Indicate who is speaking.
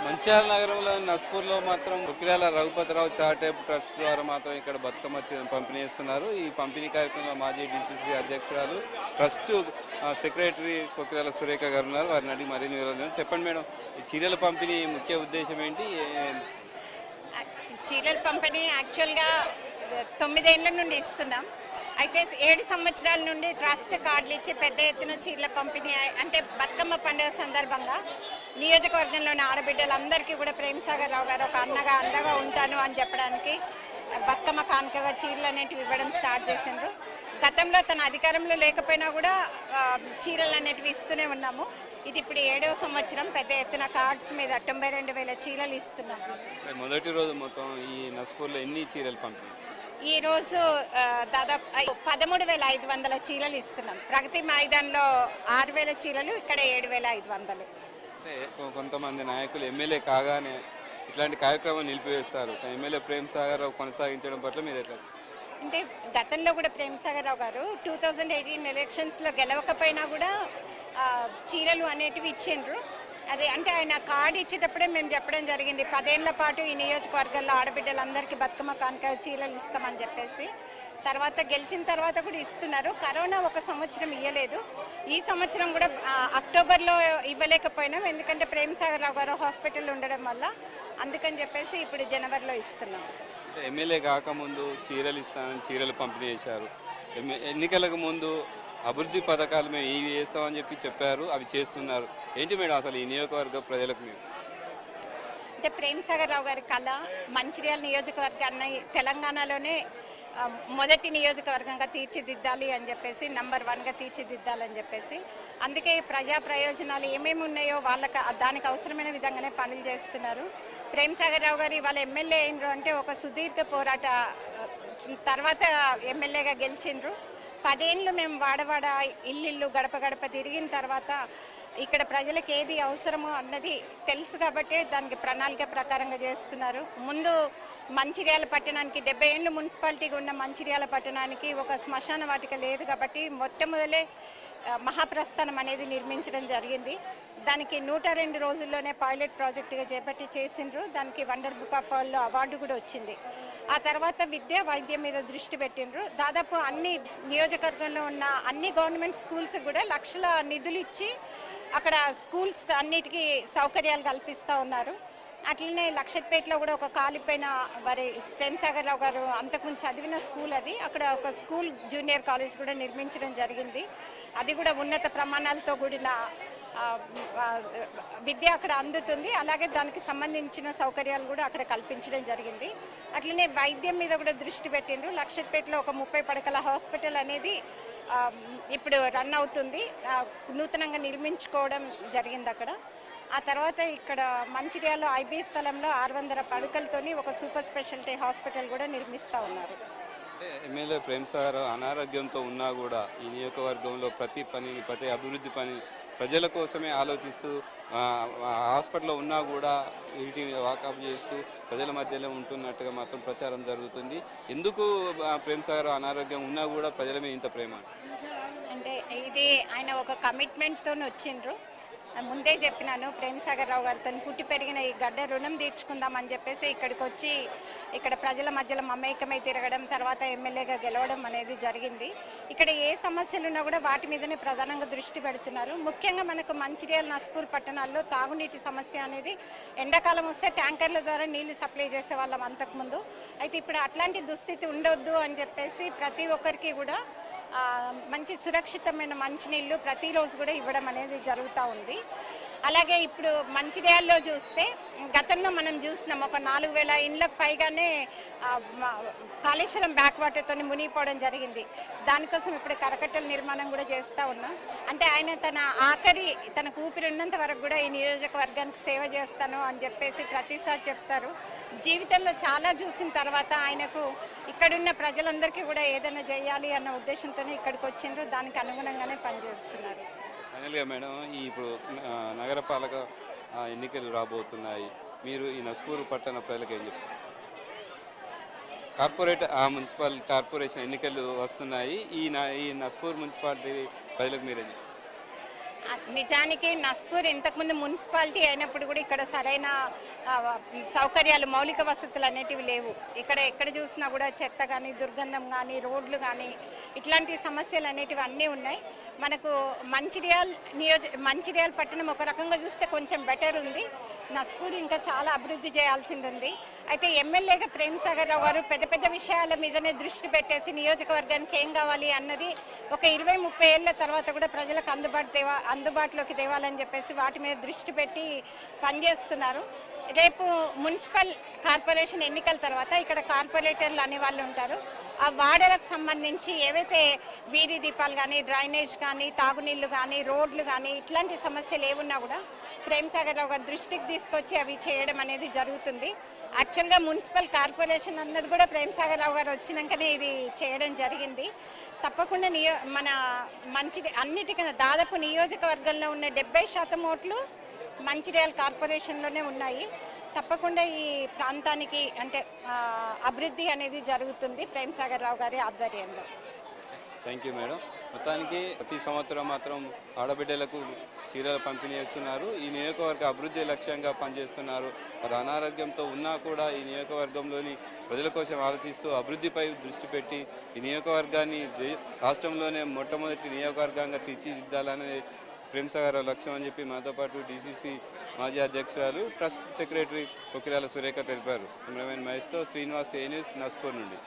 Speaker 1: మంచిర్యాల నగరంలో నస్పూర్లో మాత్రం కుకిరాల Raghupathi Rao charitable trust ద్వారా మాత్రం ఇక్కడ బతుకమ్మ పంపిణీ చేస్తున్నారు. ఈ పంపిణీ కార్యక్రమంలో మాజీ డిసిసి అధ్యక్షురాలు ట్రస్ట్ సెక్రటరీ కుకిరాల సురేఖ గారు ఉన్నారు. వారిని అడిగి మరిన్ని వివరాలు చెప్పండి మేడం. ఈ చీరల పంపిణీ ముఖ్య ఉద్దేశం ఏంటి?
Speaker 2: చీరల పంపిణీ యాక్చువల్గా 9 ఏళ్ల నుండి ఇస్తున్నాం. అయితే 7 సంవత్సరాల నుండి ట్రస్ట్ కార్డులు ఇచ్చి పెద్ద ఎత్తున చీరల పంపిణీ అంటే బతుకమ్మ పండుగ సందర్భంగా నియోజకవర్గంలోని ఆడబిడ్డలందరికీ కూడా ప్రేమసాగర్ రావు గారు ఒక అండగా ఉంటాను అని చెప్పడానికి బతుకమ్మ కానుకగా చీరలు అనేటివి ఇవ్వడం స్టార్ట్ చేసిండ్రు. గతంలో తన అధికారంలో లేకపోయినా కూడా చీరలు అనేటివి ఇస్తూనే ఉన్నాము. ఇది ఇప్పుడు 7వ సంవత్సరం. పెద్ద ఎత్తున కార్డ్స్ మీద 92,000 చీరలు ఇస్తున్నాం.
Speaker 1: మొదటి రోజు మొత్తం ఈ నస్పూర్లో ఎన్ని చీరలు పంపిణీ?
Speaker 2: ఈరోజు దాదాపు 13,500 చీరలు ఇస్తున్నాం. ప్రగతి మైదాన్లో 6,000 చీరలు, ఇక్కడ 7,500.
Speaker 1: అంటే కొంతమంది నాయకులు ఎమ్మెల్యే కాగానే ఇట్లాంటి కార్యక్రమం నిలిపివేస్తారు. ఎమ్మెల్యే ప్రేమసాగర్ రావు కొనసాగించడం పట్ల మీరు ఎట్లా?
Speaker 2: అంటే గతంలో కూడా ప్రేమసాగర్ రావు గారు 2018 ఎలక్షన్స్లో గెలవకపోయినా కూడా చీరలు అనేటివి ఇచ్చిండ్రు. అది అంటే ఆయన కార్డు ఇచ్చేటప్పుడే మేము చెప్పడం జరిగింది, 10 ఏళ్ల పాటు ఈ నియోజకవర్గంలో ఆడబిడ్డలందరికీ బతుకమ్మ కానుక చీరలు ఇస్తామని చెప్పేసి. తర్వాత గెలిచిన తర్వాత కూడా ఇస్తున్నారు. కరోనా 1 సంవత్సరం ఇవ్వలేదు. ఈ సంవత్సరం కూడా అక్టోబర్లో ఇవ్వలేకపోయినాం, ఎందుకంటే ప్రేమసాగర్ రావు గారు హాస్పిటల్లో ఉండడం వల్ల. అందుకని చెప్పేసి ఇప్పుడు జనవరిలో ఇస్తున్నాం.
Speaker 1: ఎమ్మెల్యే కాకముందు చీరలు ఇస్తానని చీరలు పంపిణీ చేశారు. ఎన్నికలకు ముందు అభివృద్ధి పథకాలు మేము ఇవి చేస్తామని చెప్పారు, అవి చేస్తున్నారు. ఏంటి మేడం అసలు ఈ నియోజకవర్గ ప్రజలకు మీరు?
Speaker 2: అంటే ప్రేమసాగర్ రావు గారి కళ మంచిర్యాల నియోజకవర్గాన్ని తెలంగాణలోనే మొదటి నియోజకవర్గంగా తీర్చిదిద్దాలి అని చెప్పేసి, నంబర్ 1గా తీర్చిదిద్దాలని చెప్పేసి. అందుకే ప్రజా ప్రయోజనాలు ఏమేమి ఉన్నాయో వాళ్ళకి దానికి అవసరమైన విధంగానే పనులు చేస్తున్నారు. ప్రేమసాగర్ రావు గారు ఇవాళ ఎమ్మెల్యే అయినరు అంటే ఒక సుదీర్ఘ పోరాట తర్వాత ఎమ్మెల్యేగా గెలిచిండ్రు. 10 ఏళ్ళు మేము వాడవాడ ఇల్లు గడప గడప తిరిగిన తర్వాత ఇక్కడ ప్రజలకు ఏది అవసరమో అన్నది తెలుసు కాబట్టి దానికి ప్రణాళిక ప్రకారంగా చేస్తున్నారు. ముందు మంచిర్యాల పట్టణానికి 70 ఏళ్ళు మున్సిపాలిటీగా ఉన్న మంచిర్యాల పట్టణానికి ఒక శ్మశాన వాటిక లేదు కాబట్టి మొట్టమొదలే మహాప్రస్థానం అనేది నిర్మించడం జరిగింది. దానికి 102 రోజుల్లోనే పైలట్ ప్రాజెక్టుగా చేపట్టి చేసిండ్రు. దానికి వండర్ బుక్ ఆఫ్ వరల్డ్లో అవార్డు కూడా వచ్చింది. ఆ తర్వాత విద్య వైద్యం మీద దృష్టి పెట్టిండ్రు. దాదాపు అన్ని నియోజకవర్గంలో ఉన్న అన్ని గవర్నమెంట్ స్కూల్స్ కూడా లక్షల నిధులు ఇచ్చి అక్కడ స్కూల్స్ అన్నిటికీ సౌకర్యాలు కల్పిస్తూ ఉన్నారు. అట్లనే లక్షట్పేటలో కూడా ఒక కాలిపోయిన వారి ప్రేమసాగర్ రావు గారు అంతకుముందు చదివిన స్కూల్ అది, అక్కడ ఒక స్కూల్ జూనియర్ కాలేజ్ కూడా నిర్మించడం జరిగింది. అది కూడా ఉన్నత ప్రమాణాలతో కూడిన విద్య అక్కడ అందుతుంది. అలాగే దానికి సంబంధించిన సౌకర్యాలు కూడా అక్కడ కల్పించడం జరిగింది. అట్లనే వైద్యం మీద కూడా దృష్టి పెట్టిండ్రు. లక్షట్పేటలో ఒక 30 పడకల హాస్పిటల్ అనేది ఇప్పుడు రన్ అవుతుంది, నూతనంగా నిర్మించుకోవడం జరిగింది అక్కడ. ఆ తర్వాత ఇక్కడ మంచిర్యాలలో ఐబీ స్థలంలో 600 పడకలతోని ఒక సూపర్ స్పెషాలిటీ హాస్పిటల్ కూడా నిర్మిస్తూ ఉన్నారు.
Speaker 1: అంటే ఎమ్మెల్యే ప్రేమసాగర్ అనారోగ్యంతో ఉన్నా కూడా ఈ నియోజకవర్గంలో ప్రతి అభివృద్ధి పని ప్రజల కోసమే ఆలోచిస్తూ హాస్పిటల్లో ఉన్నా కూడా వీటిని వాకప్ చేస్తూ ప్రజల మధ్యలో ఉంటున్నట్టుగా మాత్రం ప్రచారం జరుగుతుంది. ఎందుకు ప్రేమసాగర్ అనారోగ్యం ఉన్నా కూడా ప్రజల మీద ఇంత ప్రేమ?
Speaker 2: అంటే ఇది ఆయన ఒక కమిట్మెంట్తో వచ్చిండ్రు. ముందే చెప్పినాను, ప్రేమసాగర్ రావు గారితో పుట్టి పెరిగిన ఈ గడ్డ రుణం తీర్చుకుందామని చెప్పేసి ఇక్కడికి వచ్చి ఇక్కడ ప్రజల మధ్యలో మమేకమై తిరగడం, తర్వాత ఎమ్మెల్యేగా గెలవడం అనేది జరిగింది. ఇక్కడ ఏ సమస్యలు ఉన్నా కూడా వాటి మీదనే ప్రధానంగా దృష్టి పెడుతున్నారు. ముఖ్యంగా మనకు మంచిర్యాల నస్పూర్ పట్టణాల్లో తాగునీటి సమస్య అనేది ఎండాకాలం వస్తే ట్యాంకర్ల ద్వారా నీళ్లు సప్లై చేసే వాళ్ళం అంతకుముందు. అయితే ఇప్పుడు అట్లాంటి దుస్థితి ఉండొద్దు అని చెప్పేసి ప్రతి ఒక్కరికి కూడా మంచి సురక్షితమైన మంచినీళ్ళు ప్రతిరోజు కూడా ఇవ్వడం అనేది జరుగుతూ ఉంది. అలాగే ఇప్పుడు మంచిర్యాలలో చూస్తే గతంలో మనం చూసినాం ఒక 4,000 ఇండ్లకు పైగానే కాళేశ్వరం బ్యాక్ వాటర్తో మునిగిపోవడం జరిగింది. దానికోసం ఇప్పుడు కరకట్టల నిర్మాణం కూడా చేస్తూ ఉన్నాం. అంటే ఆయన తనకు ఊపిరి ఉన్నంత వరకు కూడా ఈ నియోజకవర్గానికి సేవ చేస్తాను అని చెప్పేసి ప్రతిసారి చెప్తారు. జీవితంలో చాలా చూసిన తర్వాత ఆయనకు ఇక్కడున్న ప్రజలందరికీ కూడా ఏదైనా చేయాలి అన్న ఉద్దేశంతోనే ఇక్కడికి వచ్చిండ్రు. దానికి అనుగుణంగానే పనిచేస్తున్నారు.
Speaker 1: ఫైనల్గా మేడం, ఇప్పుడు నగరపాలక ఎన్నికలు రాబోతున్నాయి, మీరు ఈ నస్పూర్ పట్టణ ప్రజలకు ఏం చెప్తారు? మున్సిపల్ కార్పొరేషన్ ఎన్నికలు వస్తున్నాయి, ఈ నస్పూర్ మున్సిపాలిటీ ప్రజలకు మీరేం చెప్తారు?
Speaker 2: నిజానికి నస్పూర్ ఇంతకుముందు మున్సిపాలిటీ అయినప్పుడు కూడా ఇక్కడ సరైన ఆ, సౌకర్యాలు మౌలిక వసతులు అనేటివి లేవు. ఇక్కడ ఎక్కడ చూసినా కూడా చెత్త కానీ దుర్గంధం కానీ రోడ్లు కానీ ఇట్లాంటి సమస్యలు అనేటివి అన్నీ ఉన్నాయి. మనకు మంచిర్యాల పట్టణం ఒక రకంగా చూస్తే కొంచెం బెటర్ ఉంది. నస్పూర్ ఇంకా చాలా అభివృద్ధి చేయాల్సింది ఉంది. అయితే ఎమ్మెల్యేగా ప్రేమ్ సాగర్ రావు గారు పెద్ద పెద్ద విషయాల మీదనే దృష్టి పెట్టేసి నియోజకవర్గానికి ఏం కావాలి అన్నది ఒక 20-30 ఏళ్ల తర్వాత కూడా ప్రజలకు అందుబాటులోకి తేవాలని చెప్పేసి వాటి మీద దృష్టి పెట్టి పనిచేస్తున్నారు. రేపు మున్సిపల్ కార్పొరేషన్ ఎన్నికల తర్వాత ఇక్కడ కార్పొరేటర్లు అనే వాళ్ళు ఉంటారు. ఆ వార్డులకు సంబంధించి ఏవైతే వీధి దీపాలు కానీ డ్రైనేజ్ కానీ తాగునీళ్ళు కానీ రోడ్లు కానీ ఇట్లాంటి సమస్యలు ఏమున్నా కూడా ప్రేమ్ సాగర్ రావు గారి దృష్టికి తీసుకొచ్చి అవి చేయడం అనేది జరుగుతుంది. యాక్చువల్గా మున్సిపల్ కార్పొరేషన్ అన్నది కూడా ప్రేమ్ సాగర్ రావు గారు వచ్చినాకనే ఇది చేయడం జరిగింది. తప్పకుండా మన అన్నిటికన్నా దాదాపు నియోజకవర్గంలో ఉన్న 70% ఓట్లు మంచిర్యాల కార్పొరేషన్లోనే ఉన్నాయి. తప్పకుండా ఈ ప్రాంతానికి అంటే అభివృద్ధి అనేది జరుగుతుంది ప్రేమ్ సాగర్ రావు గారి ఆధ్వర్యంలో.
Speaker 1: Thank you madam. మొత్తానికి ప్రతి సంవత్సరం మాత్రం ఆడబిడ్డలకు చీరలు పంపిణీ చేస్తున్నారు. ఈ నియోజకవర్గ అభివృద్ధి లక్ష్యంగా పనిచేస్తున్నారు. వారు అనారోగ్యంతో ఉన్నా కూడా ఈ నియోజకవర్గంలోని ప్రజల కోసం ఆలోచిస్తూ అభివృద్ధిపై దృష్టి పెట్టి ఈ నియోజకవర్గాన్ని రాష్ట్రంలోనే మొట్టమొదటి నియోజకవర్గంగా తీర్చిదిద్దాలనే ప్రేమ్ సాగర్ లక్ష్యం అని చెప్పి మాతో పాటు డీసీసీ మాజీ అధ్యక్షురాలు ట్రస్ట్ సెక్రటరీ కొకిరాల సురేఖ తెలిపారు. కెమెరామెన్ మహేష్తో శ్రీనివాస్, ఏ న్యూస్, నస్పూర్ నుండి.